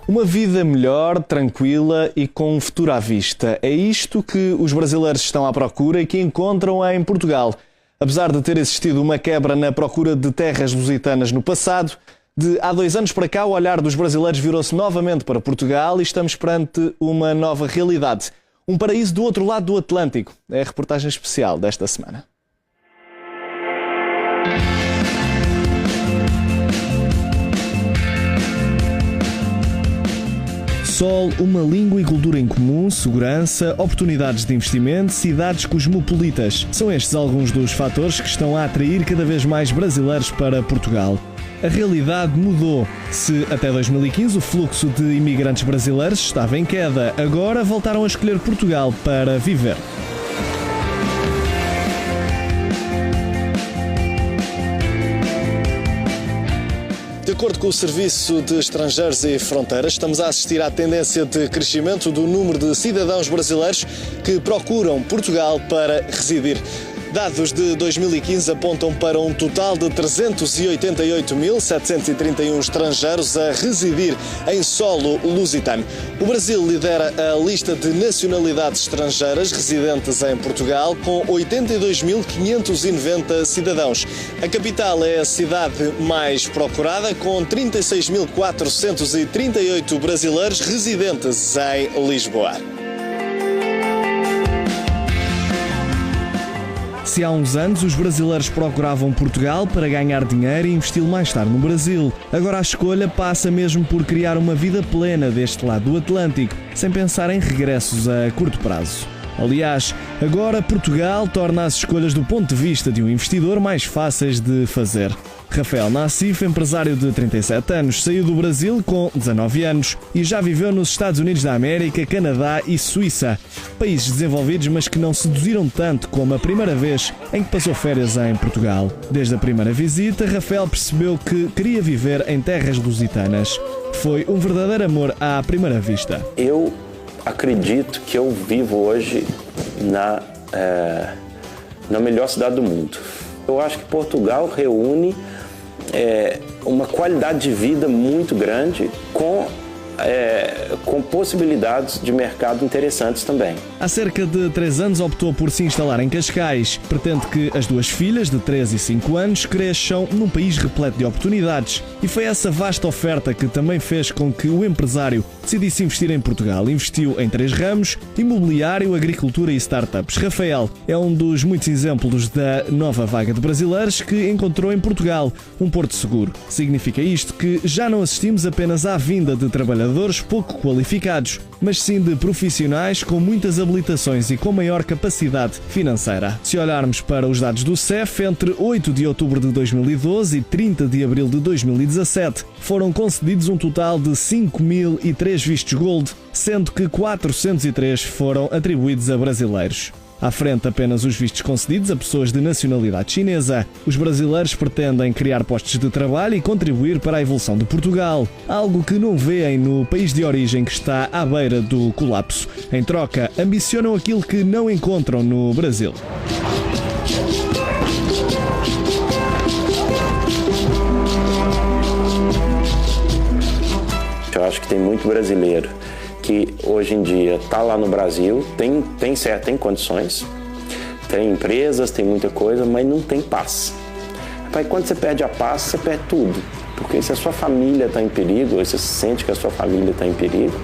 Uma vida melhor, tranquila e com um futuro à vista. É isto que os brasileiros estão à procura e que encontram em Portugal. Apesar de ter existido uma quebra na procura de terras lusitanas no passado, de há 2 anos para cá o olhar dos brasileiros virou-se novamente para Portugal e estamos perante uma nova realidade. Um paraíso do outro lado do Atlântico. É a reportagem especial desta semana. Sol, uma língua e cultura em comum, segurança, oportunidades de investimento, cidades cosmopolitas. São estes alguns dos fatores que estão a atrair cada vez mais brasileiros para Portugal. A realidade mudou. Se até 2015 o fluxo de imigrantes brasileiros estava em queda, agora voltaram a escolher Portugal para viver. De acordo com o Serviço de Estrangeiros e Fronteiras, estamos a assistir à tendência de crescimento do número de cidadãos brasileiros que procuram Portugal para residir. Dados de 2015 apontam para um total de 388.731 estrangeiros a residir em solo lusitano. O Brasil lidera a lista de nacionalidades estrangeiras residentes em Portugal, com 82.590 cidadãos. A capital é a cidade mais procurada, com 36.438 brasileiros residentes em Lisboa. Se há uns anos os brasileiros procuravam Portugal para ganhar dinheiro e investi-lo mais tarde no Brasil, agora a escolha passa mesmo por criar uma vida plena deste lado do Atlântico, sem pensar em regressos a curto prazo. Aliás, agora Portugal torna as escolhas do ponto de vista de um investidor mais fáceis de fazer. Rafael Nassif, empresário de 37 anos, saiu do Brasil com 19 anos e já viveu nos Estados Unidos da América, Canadá e Suíça. Países desenvolvidos, mas que não seduziram tanto como a primeira vez em que passou férias em Portugal. Desde a primeira visita, Rafael percebeu que queria viver em terras lusitanas. Foi um verdadeiro amor à primeira vista. Eu acredito que eu vivo hoje na melhor cidade do mundo. Eu acho que Portugal reúne uma qualidade de vida muito grande com possibilidades de mercado interessantes também. Há cerca de 3 anos optou por se instalar em Cascais. Pretende que as 2 filhas, de 3 e 5 anos, cresçam num país repleto de oportunidades. E foi essa vasta oferta que também fez com que o empresário decidisse investir em Portugal. Investiu em 3 ramos: imobiliário, agricultura e startups. Rafael é um dos muitos exemplos da nova vaga de brasileiros que encontrou em Portugal um porto seguro. Significa isto que já não assistimos apenas à vinda de trabalhadores pouco qualificados, mas sim de profissionais com muitas habilitações e com maior capacidade financeira. Se olharmos para os dados do CEF, entre 8 de outubro de 2012 e 30 de abril de 2017, foram concedidos um total de 5.003 vistos Gold, sendo que 403 foram atribuídos a brasileiros. À frente apenas os vistos concedidos a pessoas de nacionalidade chinesa. Os brasileiros pretendem criar postos de trabalho e contribuir para a evolução de Portugal, algo que não veem no país de origem que está à beira do colapso. Em troca, ambicionam aquilo que não encontram no Brasil. Eu acho que tem muito brasileiro que hoje em dia está lá no Brasil, tem condições, tem empresas, tem muita coisa, mas não tem paz. Quando você perde a paz, você perde tudo. Porque se a sua família está em perigo, ou você sente que a sua família está em perigo,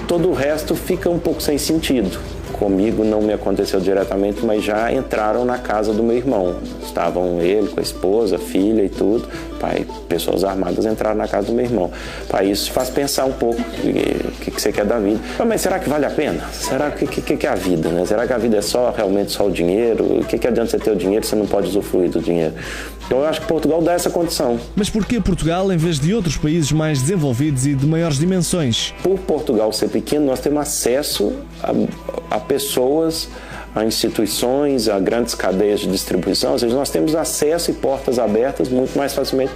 todo o resto fica um pouco sem sentido. Comigo não me aconteceu diretamente, mas já entraram na casa do meu irmão. Estavam ele com a esposa, filha e tudo. Pessoas armadas entraram na casa do meu irmão. Isso faz pensar um pouco o que você quer da vida. Mas será que vale a pena? Será que é a vida, né? Será que a vida é realmente só o dinheiro? O que adianta você ter o dinheiro se você não pode usufruir do dinheiro? Então eu acho que Portugal dá essa condição. Mas por que Portugal em vez de outros países mais desenvolvidos e de maiores dimensões? Por Portugal ser pequeno, nós temos acesso a pessoas, a instituições, a grandes cadeias de distribuição, ou seja, nós temos acesso e portas abertas muito mais facilmente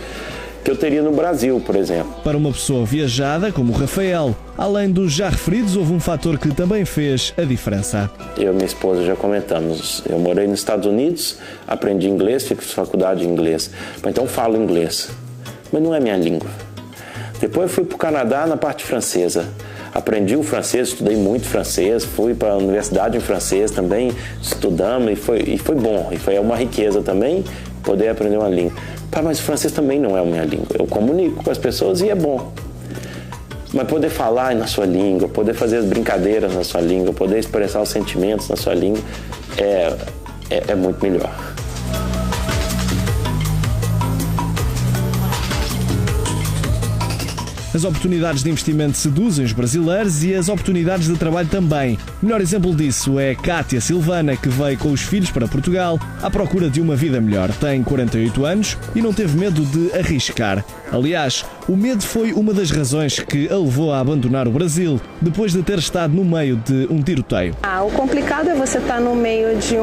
que eu teria no Brasil, por exemplo. Para uma pessoa viajada como o Rafael, além dos já referidos, houve um fator que também fez a diferença. Eu e minha esposa já comentamos, eu morei nos Estados Unidos, aprendi inglês, fiz faculdade de inglês, então falo inglês, mas não é minha língua. Depois eu fui para o Canadá na parte francesa. Aprendi o francês, estudei muito francês, fui para a universidade em francês também, estudamos e foi bom. E foi uma riqueza também poder aprender uma língua. Mas o francês também não é a minha língua. Eu comunico com as pessoas e é bom. Mas poder falar na sua língua, poder fazer as brincadeiras na sua língua, poder expressar os sentimentos na sua língua é muito melhor. As oportunidades de investimento seduzem os brasileiros e as oportunidades de trabalho também. O melhor exemplo disso é Kátia Silvana, que veio com os filhos para Portugal à procura de uma vida melhor. Tem 48 anos e não teve medo de arriscar. Aliás, o medo foi uma das razões que a levou a abandonar o Brasil, depois de ter estado no meio de um tiroteio. O complicado é você estar no meio de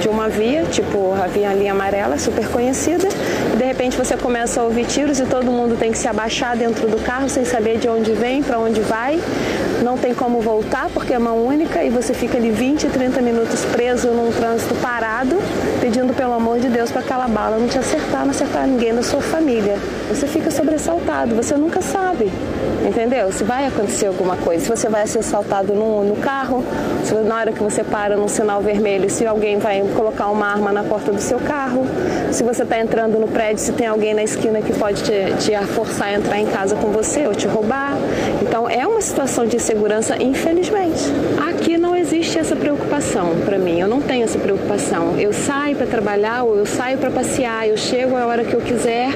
uma via, tipo a linha amarela, super conhecida, e de repente você começa a ouvir tiros e todo mundo tem que se abaixar dentro do carro sem saber de onde vem, para onde vai, não tem como voltar porque é mão única e você fica ali 20, 30 minutos preso num trânsito parado, pedindo pelo amor de Deus para aquela bala não te acertar, não acertar ninguém da sua família. Você fica sobressaltado, você nunca sabe, entendeu? Se vai acontecer alguma coisa, se você vai ser assaltado no carro, se na hora que você para num sinal vermelho, se alguém vai colocar uma arma na porta do seu carro, se você está entrando no prédio, se tem alguém na esquina que pode te forçar a entrar em casa com você ou te roubar. Então é uma situação de insegurança, infelizmente. Aqui não existe essa preocupação para mim, eu não tenho essa preocupação. Eu saio para trabalhar ou eu saio para passear, eu chego a hora que eu quiser,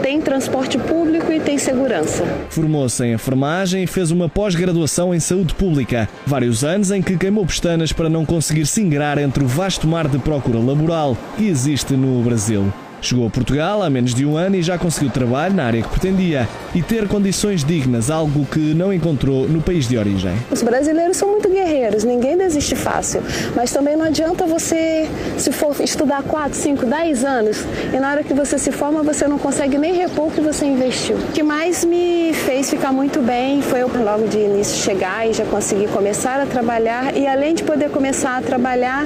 tem transporte público e tem segurança. Formou-se em enfermagem e fez uma pós-graduação em saúde pública. Vários anos em que queimou pestanas para não conseguir se ingrar entre o vasto mar de procura laboral que existe no Brasil. Chegou a Portugal há menos de um ano e já conseguiu trabalho na área que pretendia e ter condições dignas, algo que não encontrou no país de origem. Os brasileiros são muito guerreiros, ninguém desiste fácil, mas também não adianta você, se for estudar 4, 5, 10 anos e na hora que você se forma você não consegue nem repor o que você investiu. O que mais me fez ficar muito bem foi eu logo de início chegar e já conseguir começar a trabalhar e além de poder começar a trabalhar,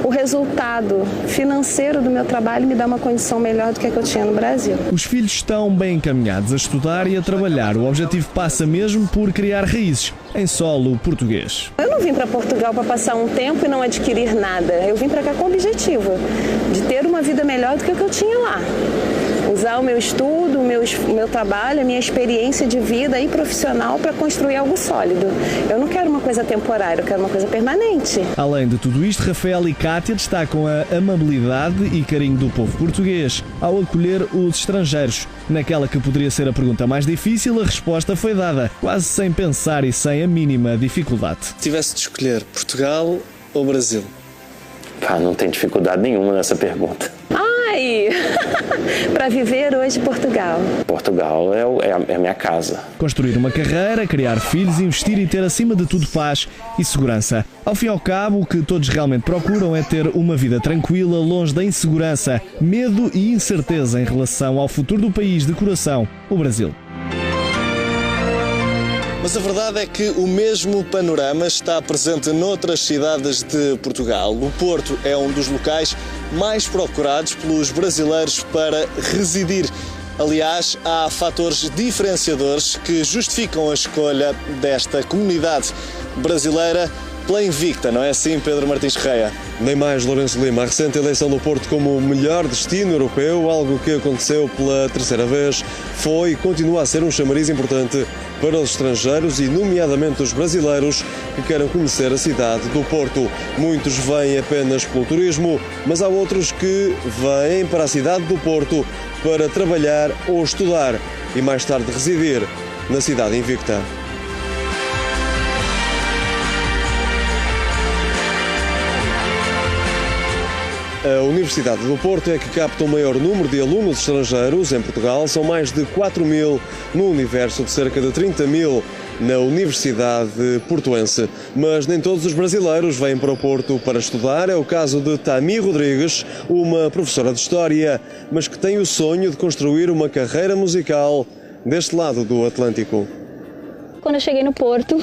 o resultado financeiro do meu trabalho me dá uma condição melhor do que a que eu tinha no Brasil. Os filhos estão bem encaminhados a estudar e a trabalhar. O objetivo passa mesmo por criar raízes em solo português. Eu não vim para Portugal para passar um tempo e não adquirir nada. Eu vim para cá com o objetivo de ter uma vida melhor do que a que eu tinha lá. Usar o meu estudo, o meu trabalho, a minha experiência de vida e profissional para construir algo sólido. Eu não quero uma coisa temporária, eu quero uma coisa permanente. Além de tudo isto, Rafael e Kátia destacam a amabilidade e carinho do povo português ao acolher os estrangeiros. Naquela que poderia ser a pergunta mais difícil, a resposta foi dada, quase sem pensar e sem a mínima dificuldade. Se tivesse de escolher Portugal ou Brasil? Não tem dificuldade nenhuma nessa pergunta. Para viver hoje Portugal. Portugal é a minha casa. Construir uma carreira, criar filhos, investir e ter acima de tudo paz e segurança. Ao fim e ao cabo, o que todos realmente procuram é ter uma vida tranquila, longe da insegurança, medo e incerteza em relação ao futuro do país de coração, o Brasil. Mas a verdade é que o mesmo panorama está presente noutras cidades de Portugal. O Porto é um dos locais mais procurados pelos brasileiros para residir. Aliás, há fatores diferenciadores que justificam a escolha desta comunidade brasileira pela Invicta, não é assim, Pedro Martins Correia? Nem mais, Lourenço Lima. A recente eleição do Porto como o melhor destino europeu, algo que aconteceu pela terceira vez, foi e continua a ser um chamariz importante para os estrangeiros e, nomeadamente, os brasileiros que queiram conhecer a cidade do Porto. Muitos vêm apenas pelo turismo, mas há outros que vêm para a cidade do Porto para trabalhar ou estudar e mais tarde residir na cidade invicta. A Universidade do Porto é que capta o maior número de alunos estrangeiros em Portugal. São mais de 4 mil no universo de cerca de 30 mil na Universidade Portuense. Mas nem todos os brasileiros vêm para o Porto para estudar. É o caso de Tami Rodrigues, uma professora de História, mas que tem o sonho de construir uma carreira musical deste lado do Atlântico. Quando eu cheguei no Porto,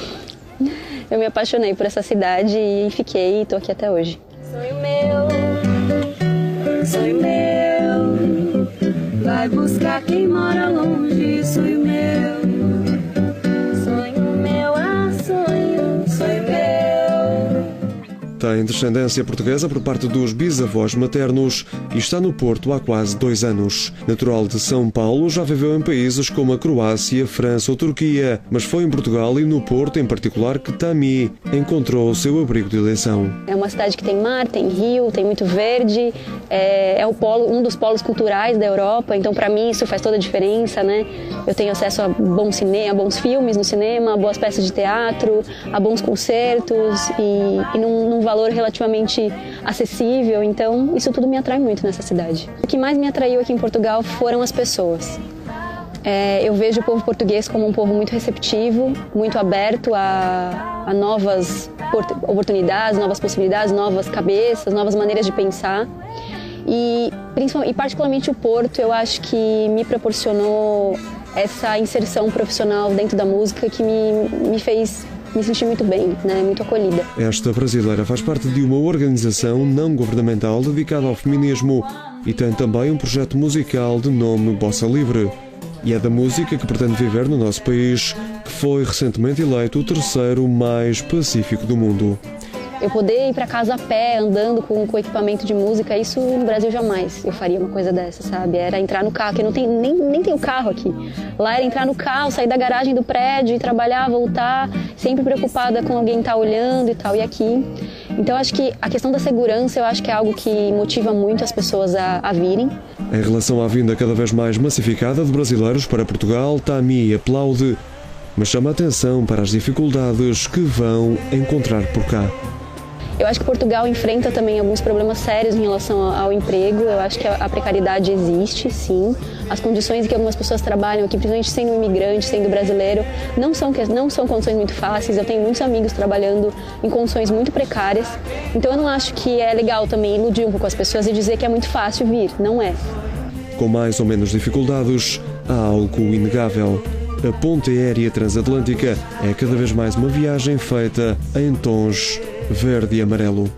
eu me apaixonei por essa cidade e fiquei e estou aqui até hoje. Sonho meu, vai buscar quem mora longe, sonho meu. tem descendência portuguesa por parte dos bisavós maternos e está no Porto há quase 2 anos. Natural de São Paulo, já viveu em países como a Croácia, França ou Turquia, mas foi em Portugal e no Porto, em particular, que Tami encontrou o seu abrigo de eleição. É uma cidade que tem mar, tem rio, tem muito verde, é um dos polos culturais da Europa, então para mim isso faz toda a diferença, né? Eu tenho acesso a bons filmes no cinema, a boas peças de teatro, a bons concertos e num valor relativamente acessível, então isso tudo me atrai muito nessa cidade. O que mais me atraiu aqui em Portugal foram as pessoas. Eu vejo o povo português como um povo muito receptivo, muito aberto a novas oportunidades, novas possibilidades, novas cabeças, novas maneiras de pensar. E particularmente o Porto, eu acho que me proporcionou essa inserção profissional dentro da música que me fez me sentir muito bem, né? Muito acolhida. Esta brasileira faz parte de uma organização não governamental dedicada ao feminismo e tem também um projeto musical de nome Bossa Livre. E é da música que pretende viver no nosso país, que foi recentemente eleito o 3º mais pacífico do mundo. Eu poder ir para casa a pé, andando com equipamento de música, isso no Brasil jamais eu faria uma coisa dessa, sabe? Era entrar no carro, que nem tem o carro aqui. Lá era entrar no carro, sair da garagem do prédio, ir trabalhar, voltar, sempre preocupada com alguém estar olhando e tal, e aqui. Então acho que a questão da segurança, eu acho que é algo que motiva muito as pessoas a virem. Em relação à vinda cada vez mais massificada de brasileiros para Portugal, Tami aplaude, mas chama a atenção para as dificuldades que vão encontrar por cá. Eu acho que Portugal enfrenta também alguns problemas sérios em relação ao emprego. Eu acho que a precariedade existe, sim. As condições em que algumas pessoas trabalham aqui, principalmente sendo imigrante, sendo brasileiro, não são condições muito fáceis. Eu tenho muitos amigos trabalhando em condições muito precárias. Então eu não acho que é legal também iludir um pouco as pessoas e dizer que é muito fácil vir. Não é. Com mais ou menos dificuldades, há algo inegável. A ponte aérea transatlântica é cada vez mais uma viagem feita em tons verde e amarelo.